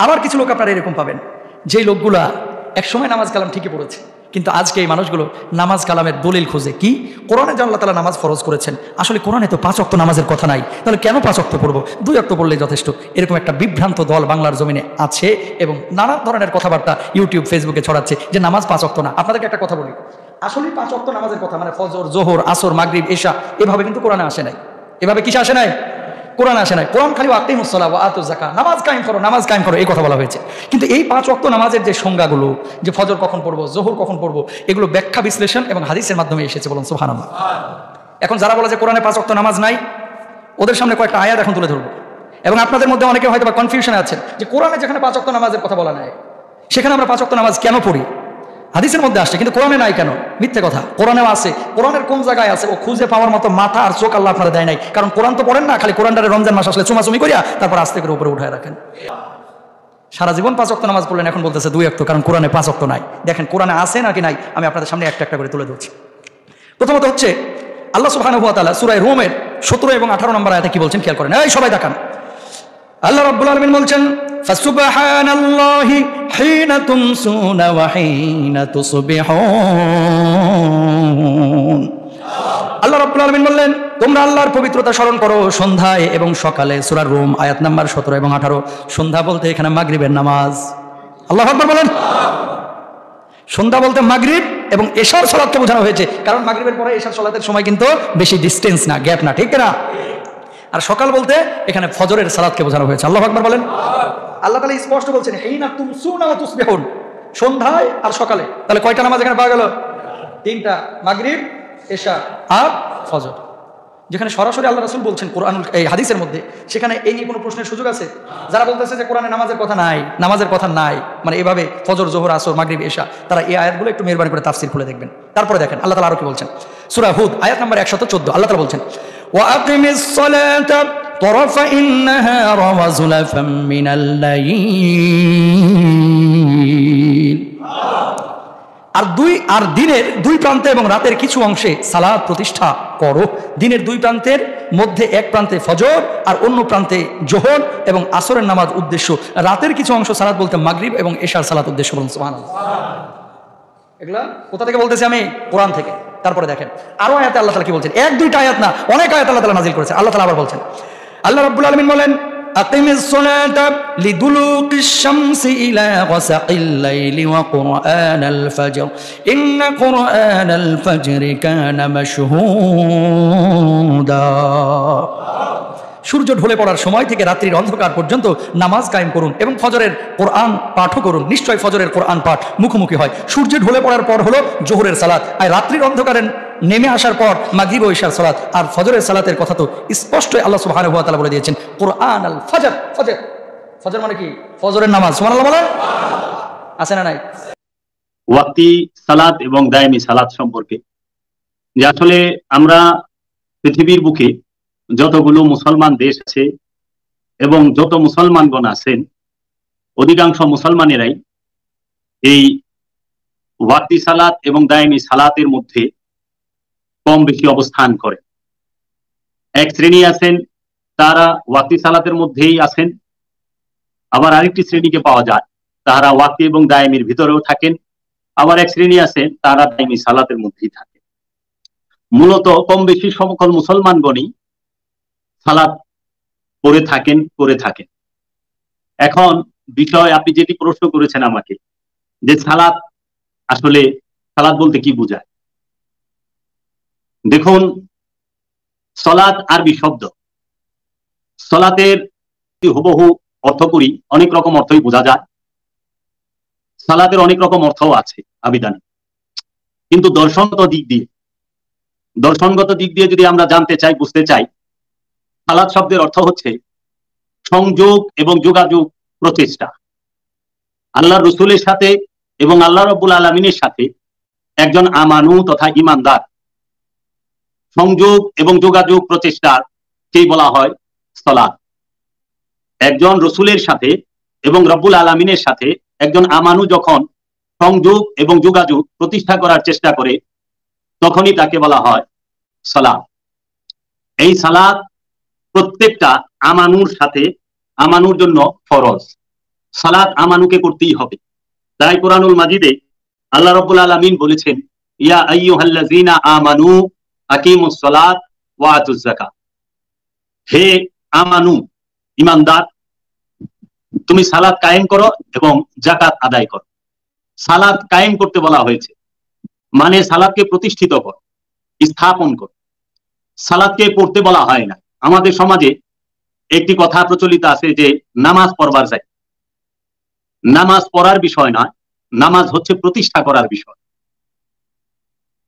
আবার কিছু লোক আপনারা এরকম পাবেন, যেই লোকগুলা একসময় নামাজ কালাম ঠিকই পড়েছে, কিন্তু আজকে এই মানুষগুলো নামাজ কালামের দলিল খোঁজে। কি? কোরআনে যে আল্লাহ তাআলা নামাজ ফরজ করেছেন, আসলে কোরআনে তো 5 ওয়াক্ত নামাজের কথা নাই, তাহলে কেন 5 ওয়াক্ত পড়বো, 2 ওয়াক্ত পড়লেই যথেষ্ট। এরকম একটা বিভ্রান্ত দল বাংলার জমিনে আছে এবং নানা ধরনের কথাবার্তা ইউটিউব ফেসবুকে ছড়াচ্ছে যে নামাজ 5 ওয়াক্ত না। আপনাদেরকে একটা কথা বলি, আসলে 5 ওয়াক্ত নামাজের কথা মানে ফজর, জোহর, আসর, মাগরিব, এশা, এভাবে কিন্তু কোরআনে আসে নাই। এভাবে কিসে আসে নাই? কোরআন আসে নাই। কোরআন খালি আকিমুস সালাহ ওয়া আতুজ যাকাত, নামাজ কায়েম করো, নামাজ কায়েম করো, এই কথা বলা হয়েছে। কিন্তু এই 5 ওয়াক্ত নামাজের যে সংজ্ঞাগুলো, যে ফজর কখন পড়বো, জোহর কখন পড়বো, এগুলো ব্যাখ্যা বিশ্লেষণ এবং হাদিসের মাধ্যমে এসেছে। বলুন সুবহানাল্লাহ। এখন যারা বলে যে কোরআনে 5 ওয়াক্ত নামাজ নাই, ওদের সামনে কয়েকটা আয়াত এখন তুলে ধরবো। এবং আপনাদের মধ্যে অনেকে হয়তো বা কনফিউশনে আছেন যে কোরআনে যেখানে 5 ওয়াক্ত নামাজের কথা বলা নাই, সেখানে আমরা 5 ওয়াক্ত নামাজ কেন পড়ি? হাদিসের মধ্যে আসছে কিন্তু কোরআনে নাই কেন? মিথ্যে কথা, কোরআনেও আছে। কোরআনের কোন জায়গায় আছে ও খুঁজে পাওয়ার মতো মাথা আর চোখ আল্লাহ আপনারা দেয় নাই। কারণ কোরআন তো পড়েন না, খালি কোরআনটারে রমজান মাস আসলে চুমাচুমি করিয়া তারপর আস্তে করে উপরে উঠায় রাখেন। সারা জীবন 5 ওয়াক্ত নামাজ পড়লেন, এখন বলতেছে 2 ওয়াক্ত, কারণ কোরআনে 5 ওয়াক্ত নাই। দেখেন কোরআনে আছে নাকি নাই, আমি আপনাদের সামনে একটা একটা করে তুলে ধরছি। প্রথমত হচ্ছে আল্লাহ সুবহানাহু ওয়া তাআলা সূরা রুমের 17 এবং 18 নম্বর আয়াতে কি বলছেন খেয়াল করেন। এই সবাই দেখান, আল্লাহ রাব্বুল আলামিন বলছেন ফাসুবহানাল্লাহি হিনা তুমসুনা ওয়া হিনা তুসবিহুন। আল্লাহ রাব্বুল আলামিন বললেন তোমরা আল্লাহর পবিত্রতা স্মরণ করো সন্ধ্যায় এবং সকালে। সূরা রুম আয়াত নাম্বার 17 এবং 18। সন্ধ্যা বলতে এখানে মাগরিবের নামাজ। আল্লাহু আকবার বলেন। সন্ধ্যা বলতে মাগরিব এবং এশার সালাতকে বোঝানো হয়েছে, কারণ মাগরিবের পরে এশার সালাতের সময় কিন্তু বেশি ডিস্টেন্স না, গ্যাপ না, ঠিক না? আর সকাল বলতে এখানে ফজরের সালাতকে বোঝানো হয়েছে। আল্লাহু আকবার বলেন। আল্লাহ তাআলা স্পষ্ট বলছেন হিনা তুমসুনা ওয়া তুসবিহুন, সন্ধ্যায় আর সকালে। তাহলে কয়টা নামাজ এখানে পাওয়া গেল? 3টা, মাগরিব, এশা আর ফজর। যেখানে সরাসরি আল্লাহ রাসূল বলছেন কোরআনুল এই হাদিসের মধ্যে, সেখানে এই নিয়ে কোনো প্রশ্নের সুযোগ আছে? যারা বলতেছে যে কোরআনে নামাজের কথা নাই, নামাজের কথা নাই, মানে এভাবে ফজর, জোহর, আসর, মাগরিব, এশা, তারা এই আয়াতগুলো একটু মেহরবানি করে তাফসীর খুলে দেখবেন। তারপরে দেখেন আল্লাহ তাআলা আরো কি বলছেন। সূরা হুদ আয়াত নাম্বার 114 আল্লাহ তাআলা বলছেন ওয়া আকিমিস সালাতা তরফাইন নাহার ওয়া যুলাফাম মিনাল লাইল। আর দিনের 2 প্রান্তে এবং রাতের কিছু অংশে সালাত প্রতিষ্ঠা করো। দিনের 2 প্রান্তের মধ্যে এক প্রান্তে ফজর আর অন্য প্রান্তে জোহর এবং আসরের নামাজ উদ্দেশ্য। রাতের কিছু অংশ সালাত বলতে মাগরিব এবং এশার সালাত উদ্দেশ্য। বলুন সুবহানাল্লাহ। এগুলা কোথা থেকে বলতেছি আমি? কোরআন থেকে। তারপরে দেখেন আরো আয়াতে আল্লাহ তাআলা কি বলছেন। 1-2টা আয়াত না, অনেক আয়াত আল্লাহ তাআলা নাযিল করেছে। আল্লাহ তাআলা আবার বলছেন, আল্লাহ রাব্বুল আলামিন বলেন আকিমিস সালাতা লিদুলুকিশ শামসি ইলা গাসাকিল লাইলি ওয়া কুরআনাল ফাজর ইন্না কুরআনাল ফাজরি কানা মাশহুদা। সূর্য ঢলে পড়ার সময় থেকে রাত্রির অন্ধকার পর্যন্ত নামাজ কায়েম করুন এবং ফজরের কোরআন পাঠও করুন। নিশ্চয় ফজরের কোরআন পাঠ মুখোমুখি হয়। সূর্য ঢলে পড়ার পর হলো জোহরের সালাত, আর রাত্রির অন্ধকারের নেমে আসার পর মাগরিব ও ইশার সালাত। আর ফজরের সালাতের কথা তো স্পষ্টই আল্লাহ সুবহানাহু ওয়া তাআলা বলে দিয়েছেন কোরআন আল ফজর। ফজর, ফজর মানে কি? ফজরের নামাজ। সুবহানাল্লাহ বলেন। আছে না নাই? ওয়াক্তি সালাত এবং দায়মি সালাত সম্পর্কে, যে আসলে আমরা পৃথিবীর বুকে যতগুলো মুসলমান দেশ আছে এবং যত মুসলমানগণ আছেন, অধিকাংশ মুসলমানেরাই এই ওয়াক্তি সালাত এবং দায়মি সালাতের মধ্যে কম বেশি অবস্থান করে। এক শ্রেণী আছেন তারা ওয়াক্তি সালাতের মধ্যেই আছেন, আবার আরেকটি শ্রেণীকে পাওয়া যায় তারা ওয়াক্তি এবং দায়মির ভিতরেও থাকেন, আবার এক শ্রেণী আছেন তারা দায়মি সালাতের মধ্যেই থাকে। মূলত কম বেশি সকল মুসলমানগণই সালাত করে থাকেন। এখন বিষয় আপনি যেটি প্রশ্ন করেছেন আমাকে, যে সালাত আসলে সালাত বলতে কি বোঝায়। দেখুন, সালাত আরবি শব্দ। সালাতের হুবহু অর্থ করি, অনেক রকম অর্থই বোঝা যায়। সালাতের অনেক রকম অর্থও আছে আবিধানিক, কিন্তু দর্শনগত দিক দিয়ে যদি আমরা জানতে চাই, বুঝতে চাই, সালাত শব্দের অর্থ হচ্ছে সংযোগ এবং যোগাযোগ, প্রচেষ্টা। আল্লাহ রসুলের সাথে এবং আল্লাহ রাব্বুল আলামিনের সাথে একজন আমানু তথা ঈমানদার সংযোগ এবং যোগাযোগ প্রচেষ্টাকেই বলা হয় সালাত। একজন রসুলের সাথে এবং রব্বুল আলামিনের সাথে একজন আমানু যখন সংযোগ এবং যোগাযোগ প্রতিষ্ঠা করার চেষ্টা করে, তখনই তাকে বলা হয় সালাত। এই সালাত প্রত্যেকটা আমানুর জন্য ফরজ। সালাত আমানুকে করতেই হবে। তাই কোরআনুল মাজিদে আল্লাহ রাব্বুল আলামিন বলেছেন, ইয়া আইয়ুহাল্লাযীনা আমানু আকিমুস সালাত ওয়া আতুজ যাকাত, হে আমানু ঈমানদার, তুমি সালাত কায়েম করো এবং যাকাত আদায় করো। সালাত কায়েম করতে বলা হয়েছে, মানে সালাতকে প্রতিষ্ঠিত করো, স্থাপন করো। সালাতকে পড়তে বলা হয় না। আমাদের সমাজে একটি কথা প্রচলিত আছে যে নামাজ পড়বার যায়। নামাজ পড়ার বিষয় নয়, নামাজ হচ্ছে প্রতিষ্ঠা করার বিষয়।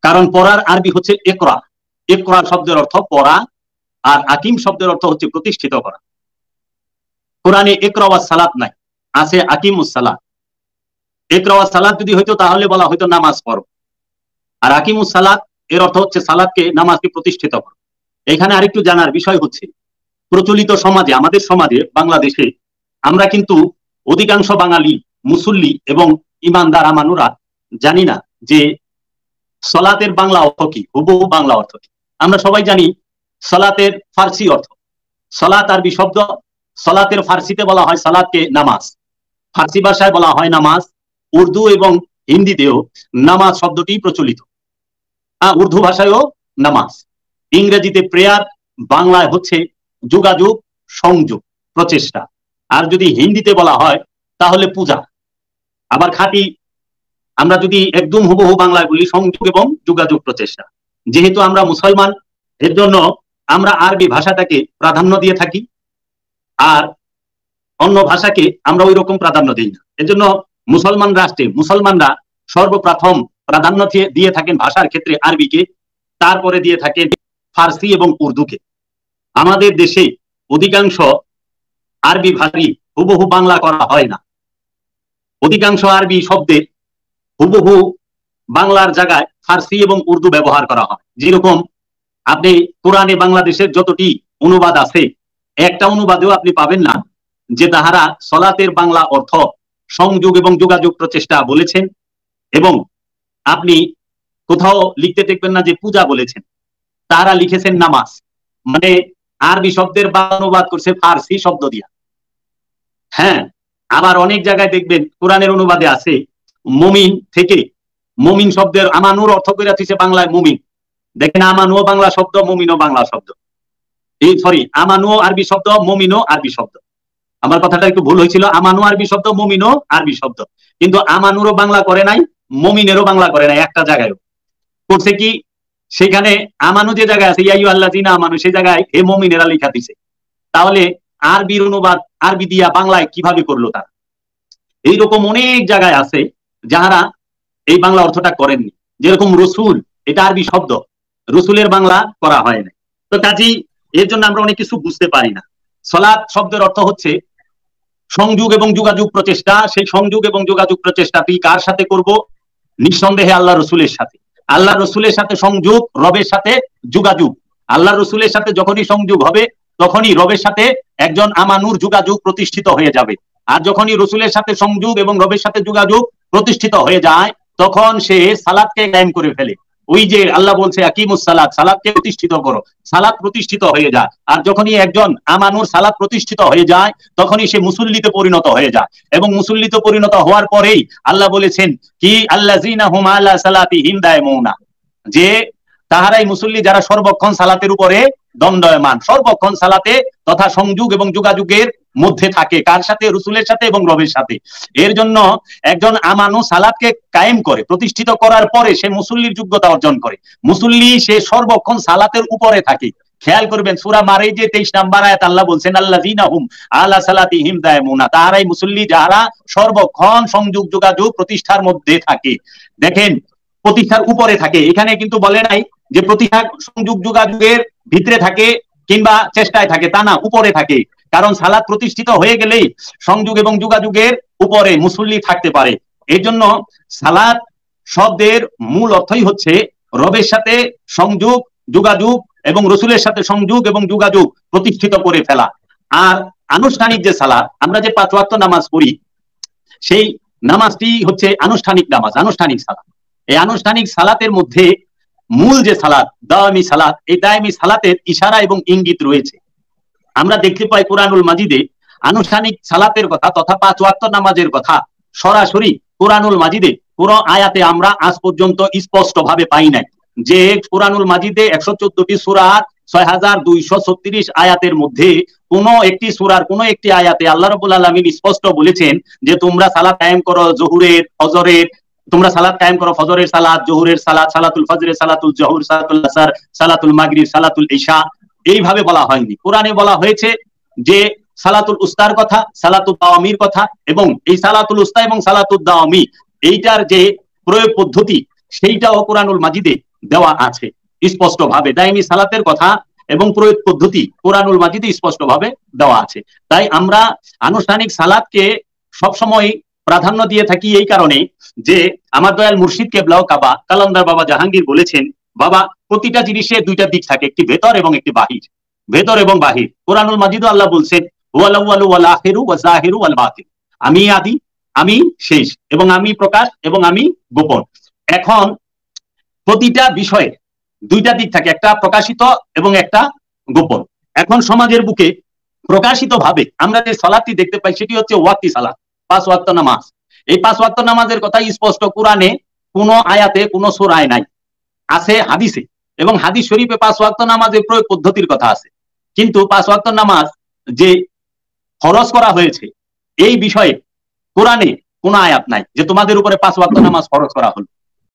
কারণ পড়ার আরবি হচ্ছে ইকরা। ইকরা শব্দের অর্থ পড়া, আর আকিম শব্দের অর্থ হচ্ছে প্রতিষ্ঠিত করা। কোরআনে ইকরা ওয়াস সালাত নাই, আছে আকিমুস সালাত। ইকরা ওয়াস সালাত যদি হইতো তাহলে বলা হয়তো নামাজ পড়ো, আর আকিমুস সালাত এর অর্থ হচ্ছে সালাতকে, নামাজকে প্রতিষ্ঠিত করো। এখানে আরেকটু জানার বিষয় হচ্ছে, প্রচলিত সমাজে, আমাদের সমাজে বাংলাদেশে আমরা কিন্তু অধিকাংশ বাঙালি মুসল্লি এবং ইমানদার আমানুরা জানি না যে সালাতের বাংলা অর্থ কি, হুবহু বাংলা অর্থ কি। আমরা সবাই জানি সালাতের ফার্সি অর্থ। সালাত আরবি শব্দ, সালাতের ফার্সিতে বলা হয় সালাতকে নামাজ, ফার্সি ভাষায় বলা হয় নামাজ। উর্দু এবং হিন্দিতেও নামাজ শব্দটি প্রচলিত, উর্দু ভাষায়ও নামাজ। ইংরেজিতে প্রেয়ার, বাংলায় হচ্ছে যোগাযোগ, সংযোগ, প্রচেষ্টা। আর যদি হিন্দিতে বলা হয় তাহলে পূজা। আবার খাঁটি আমরা যদি একদম হুবহু বাংলায় বলি, সংযোগ এবং যোগাযোগ, প্রচেষ্টা। যেহেতু আমরা মুসলমান, এর জন্য আমরা আরবি ভাষাটাকে প্রাধান্য দিয়ে থাকি, আর অন্য ভাষাকে আমরা ওই রকম প্রাধান্য দিই না। এজন্য মুসলমান রাষ্ট্রে মুসলমানরা সর্বপ্রথম প্রাধান্য দিয়ে থাকেন ভাষার ক্ষেত্রে আরবিকে, তারপরে দিয়ে থাকেন ফার্সি এবং উর্দুকে। আমাদের দেশে অধিকাংশ আরবি ভাষী হুবহু বাংলা করা হয় না। অধিকাংশ আরবি শব্দে হুবহু বাংলার জায়গায় ফার্সি এবং উর্দু ব্যবহার করা হয়। যেরকম আপনি কোরআনে বাংলাদেশের যতটি অনুবাদ আছে, একটা অনুবাদেও আপনি পাবেন না যে তাহারা সলাতের বাংলা অর্থ সংযোগ এবং যোগাযোগ প্রচেষ্টা বলেছেন, এবং আপনি কোথাও লিখতে দেখবেন না যে পূজা বলেছেন। তারা লিখেছেন নামাজ, মানে আরবি শব্দের বাংলা অনুবাদ করছে ফার্সি শব্দ দিয়া। হ্যাঁ, আবার অনেক জায়গায় দেখবেন কোরআনের অনুবাদে আছে মুমিন থেকে, মুমিন শব্দের আমানুর অর্থ করে দিয়েছে বাংলায় মুমিন। দেখেন আমানুও বাংলা শব্দ, মুমিনও বাংলা শব্দ। এই সরি, আমানুও আরবি শব্দ, মুমিনও আরবি শব্দ। আমার কথাটা একটু ভুল হয়েছিল, আমানু আরবি শব্দ, মুমিনও আরবি শব্দ। কিন্তু আমানুরও বাংলা করে নাই, মুমিনেরও বাংলা করে নাই। একটা জায়গায় করছে কি, সেখানে আমানু যে জায়গায় আছে ইয়া আইয়ুহাল্লাযীনা আমানু, সেই জায়গায় হে মুমিনেরা লেখা দিছে। তাহলে আরবির অনুবাদ আরবি দিয়া বাংলায় কিভাবে করলো তারা? এইরকম অনেক জায়গায় আছে যারা এই বাংলা অর্থটা করেননি। যেরকম রসুল, এটা আরবি শব্দ, রসুলের বাংলা করা হয় না। তো কাজী এর জন্য আমরা অনেক কিছু বুঝতে পারি না। সালাত শব্দের অর্থ হচ্ছে সংযোগ এবং যোগাযোগ প্রচেষ্টা। সেই সংযোগ এবং যোগাযোগ প্রচেষ্টাটি কার সাথে করব? নিঃসন্দেহে আল্লাহ রসুলের সাথে। আল্লাহ রসুলের সাথে সংযোগ, রবের সাথে যোগাযোগ। আল্লাহ রসুলের সাথে যখনই সংযোগ হবে তখনই রবের সাথে একজন আমানুর যোগাযোগ প্রতিষ্ঠিত হয়ে যাবে। আর যখনই রসুলের সাথে সংযোগ এবং রবের সাথে যোগাযোগ প্রতিষ্ঠিত হয়ে যায় তখন সে সালাতকে কায়েম করে ফেলে। ওই যে আল্লাহ বলছে আকিমুস সালাত, সালাতকে প্রতিষ্ঠিত করো, সালাত প্রতিষ্ঠিত হয়ে যায়। আর যখনই একজন আমানুর সালাত প্রতিষ্ঠিত হয়ে যায় তখনই সে মুসল্লিতে পরিণত হয়ে যায়। এবং মুসল্লিতে পরিণত হওয়ার পরেই আল্লাহ বলেছেন কি, আল্লাযীনা হুম আলা সালাতিহিম দায়মুনা, যে তাহারাই মুসল্লি যারা সর্বক্ষণ সালাতের উপরে দণ্ডায়মান, সর্বক্ষণ সালাতে তথা সংযোগ এবং যোগাযোগের মধ্যে থাকে। কার সাথে? রসুলের সাথে এবং রবের সাথে। এর জন্য একজন আমানু সালাতকে কায়েম করে, প্রতিষ্ঠিত করার পরে সে মুসল্লির যোগ্যতা অর্জন করে। মুসল্লি সে সর্বক্ষণ সালাতের উপরে থাকে। খেয়াল করবেন সূরা মারিজে 23 নম্বর আয়াত আল্লাহ বলছেন আল্লাযীনা হুম আলা সালাতিহিম দায়মুনা, তারাই মুসল্লি যারা সর্বক্ষণ সংযোগ যোগাযোগ প্রতিষ্ঠার মধ্যে থাকে। দেখেন, প্রতিষ্ঠার উপরে থাকে, এখানে কিন্তু বলে নাই যে প্রতিষ্ঠা সংযোগ যোগাযোগের ভিতরে থাকে কিংবা চেষ্টায় থাকে, তা না, উপরে থাকে। কারণ সালাত প্রতিষ্ঠিত হয়ে গেলেই সংযোগ এবং যোগাযোগের উপরে মুসল্লি থাকতে পারে। এই জন্য সালাত শব্দের মূল অর্থই হচ্ছে রবের সাথে সংযোগ, যোগাযোগ এবং রসুলের সাথে সংযোগ এবং যোগাযোগ প্রতিষ্ঠিত করে ফেলা। আর আনুষ্ঠানিক যে সালাত, আমরা যে 5 ওয়াক্ত নামাজ পড়ি, সেই নামাজটি হচ্ছে আনুষ্ঠানিক নামাজ, আনুষ্ঠানিক সালাত। এই আনুষ্ঠানিক সালাতের মধ্যে মূল যে সালাত, দাওয়ামি সালাত, এই দাওয়ামি সালাতের ইশারা এবং ইঙ্গিত রয়েছে। আমরা দেখতে পাই কোরআনুল মাজিদে আনুষ্ঠানিক সালাতের কথা তথা 5 ওয়াক্ত নামাজের কথা সরাসরি কুরআনুল মাজিদে কোন আয়াতে আমরা আজ পর্যন্ত স্পষ্ট ভাবে পাই নাই। যে কুরআনুল মাজিদে 114টি সূরা 6236 আয়াতের মধ্যে কোন একটি সূরার কোন একটি আয়াতে আল্লাহ রাব্বুল আলামিন স্পষ্ট বলেছেন যে তোমরা সালাত কায়েম করো জোহরের ফজরের, তোমরা সালাত কায়েম করো ফজরের সালাত, জোহরের সালাত, সালাতুল ফজরের, সালাতুল জোহর, সালাতুল আসর, সালাতুল মাগরিব, সালাতুল ইশা, এইভাবে বলা হয়নি। কোরআনে বলা হয়েছে যে সালাতুল উস্তার কথা, সালাতুল দাওয়ামির কথা, এবং এই সালাতুল উস্তা এবং সালাতুল দাওয়ামি এইটার যে প্রয়োগ পদ্ধতি সেইটাও কোরআনুল মাজিদে দেওয়া আছে স্পষ্ট ভাবে। দাইমি সালাতের কথা এবং প্রয়োগ পদ্ধতি কোরআনুল মাজিদে স্পষ্ট ভাবে দেওয়া আছে। তাই আমরা আনুষ্ঠানিক সালাতকে সবসময় প্রাধান্য দিয়ে থাকি এই কারণে যে আমার দয়াল মুর্শিদ কেবলা কাবা কালান্দার বাবা জাহাঙ্গীর বলেছেন, বাবা প্রতিটা জিনিসের দুইটা দিক থাকে, একটি ভেতর এবং একটি বাহির। ভেতর এবং বাহির কোরআনুল মাজিদে আল্লাহ বলছেন হুয়াল আউয়ালু ওয়াল আখিরু ওয়াজ জাহিরু ওয়াল বাতিন, আমি আদি, আমি শেষ, এবং আমি প্রকাশ এবং আমি গোপন। এখন প্রতিটা বিষয়ে দুইটা দিক থাকে, একটা প্রকাশিত এবং একটা গোপন। এখন সমাজের বুকে প্রকাশিত ভাবে আমরা যে সালাতটি দেখতে পাই সেটি হচ্ছে ওয়াক্তি সালাত, 5 ওয়াক্ত নামাজ। এই 5 ওয়াক্ত নামাজের কথা স্পষ্ট কোরআনে কোন আয়াতে কোন সূরায় নাই, আছে হাদিসে, এবং হাদিস শরীফে 5 ওয়াক্ত নামাজের প্রয়োগ পদ্ধতির কথা আছে। কিন্তু 5 ওয়াক্ত নামাজ যে ফরজ করা হয়েছে এই বিষয়ে কোরআনে কোন আয়াত নাই যে তোমাদের উপরে 5 ওয়াক্ত নামাজ ফরজ করা হলো।